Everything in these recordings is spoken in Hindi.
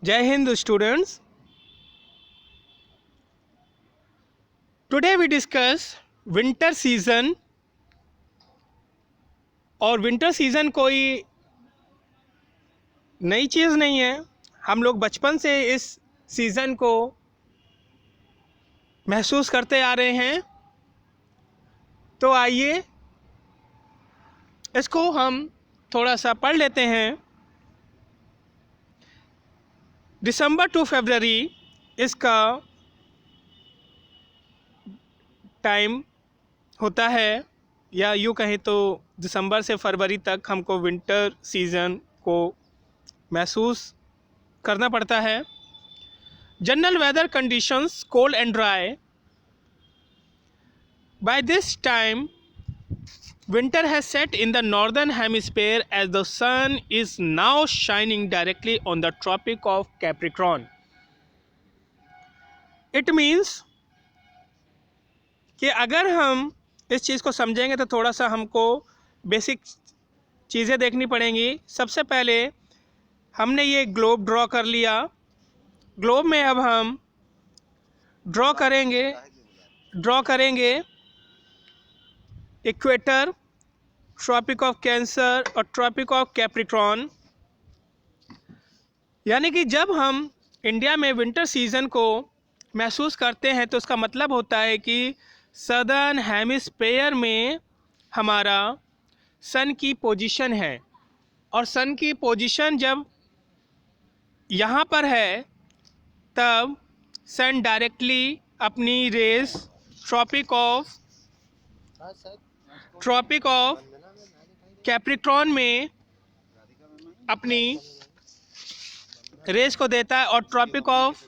जय हिंद students. Today we discuss winter season. और विंटर सीज़न कोई नई चीज़ नहीं है. हम लोग बचपन से इस सीज़न को महसूस करते आ रहे हैं. तो आइए इसको हम थोड़ा सा पढ़ लेते हैं. दिसंबर टू फरवरी इसका टाइम होता है, या यूँ कहें तो दिसंबर से फरवरी तक हमको विंटर सीज़न को महसूस करना पड़ता है. General weather conditions cold and dry. By this time winter has set in the northern hemisphere as the sun is now shining directly on the tropic of Capricorn. It means कि अगर हम इस चीज़ को समझेंगे तो थोड़ा सा हमको बेसिक चीज़ें देखनी पड़ेंगी. सबसे पहले हमने ये ग्लोब ड्रॉ कर लिया. ग्लोब में अब हम ड्रॉ करेंगे इक्वेटर, ट्रॉपिक ऑफ कैंसर और ट्रॉपिक ऑफ कैप्रिकॉर्न. यानी कि जब हम इंडिया में विंटर सीज़न को महसूस करते हैं तो उसका मतलब होता है कि सदर्न हेमिस्फेयर में हमारा सन की पोजीशन है. और सन की पोजीशन जब यहाँ पर है तब सन डायरेक्टली अपनी रेस ट्रॉपिक ऑफ कैप्रिकॉर्न में अपनी रेस को देता है. और ट्रॉपिक ऑफ,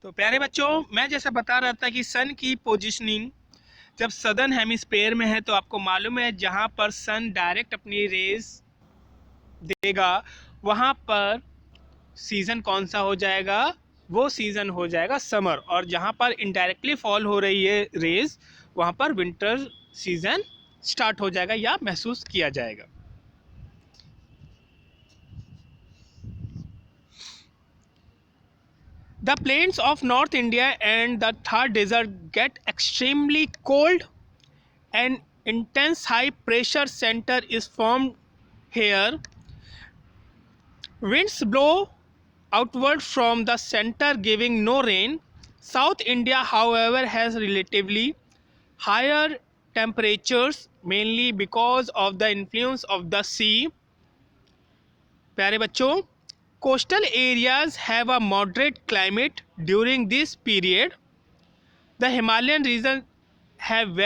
तो प्यारे बच्चों, मैं जैसा बता रहा था कि सन की पोजीशनिंग जब सदर्न हेमिस्फेयर में है तो आपको मालूम है जहाँ पर सन डायरेक्ट अपनी रेस देगा वहाँ पर सीज़न कौन सा हो जाएगा, वो सीज़न हो जाएगा समर. और जहाँ पर इनडायरेक्टली फॉल हो रही है रेस वहाँ पर विंटर सीज़न स्टार्ट हो जाएगा या महसूस किया जाएगा. The plains of North India and the Thar Desert get extremely cold. An intense high pressure center is formed here. Winds blow outward from the center giving no rain. South India, however, has relatively higher temperatures mainly because of the influence of the sea. प्यारे बच्चों, coastal areas have a moderate climate during this period. The Himalayan region have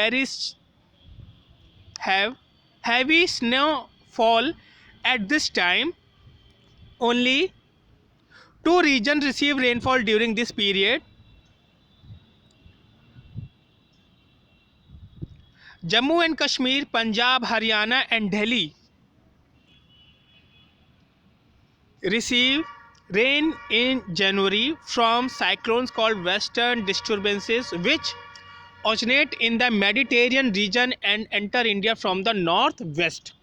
heavy snowfall at this time. Only two regions receive rainfall during this period. Jammu and Kashmir, Punjab, Haryana and Delhi receive rain in January from cyclones called western disturbances which originate in the Mediterranean region and enter India from the northwest.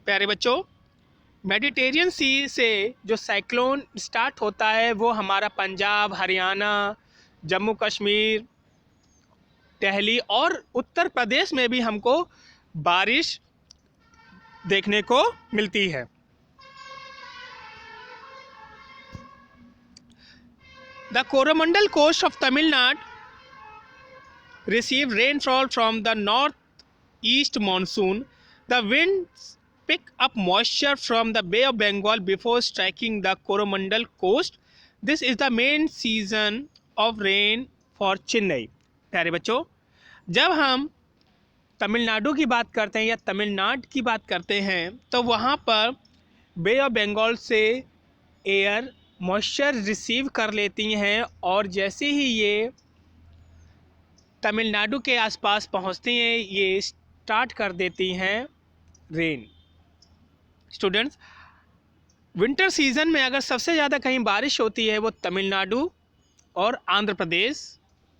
प्यारे बच्चों, मेडिटेरियन सी से जो साइक्लोन स्टार्ट होता है वो हमारा पंजाब, हरियाणा, जम्मू कश्मीर, दिल्ली और उत्तर प्रदेश में भी हमको बारिश देखने को मिलती है. The Coromandel coast of Tamil Nadu receive rainfall from the northeast monsoon. The winds pick up moisture from the Bay of Bengal before striking the Coromandel coast. This is the main season of rain for Chennai. प्यारे बच्चों, जब हम तमिलनाडु की बात करते हैं या तमिलनाडु की बात करते हैं तो वहाँ पर बे ऑफ बंगाल से एयर मॉइस्चर रिसीव कर लेती हैं और जैसे ही ये तमिलनाडु के आसपास पहुँचती हैं ये स्टार्ट कर देती हैं रेन. स्टूडेंट्स, विंटर सीज़न में अगर सबसे ज़्यादा कहीं बारिश होती है वो तमिलनाडु और आंध्र प्रदेश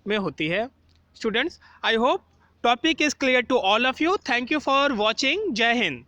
में होती है. Students, I hope topic is clear to all of you. Thank you for watching. जय हिंद.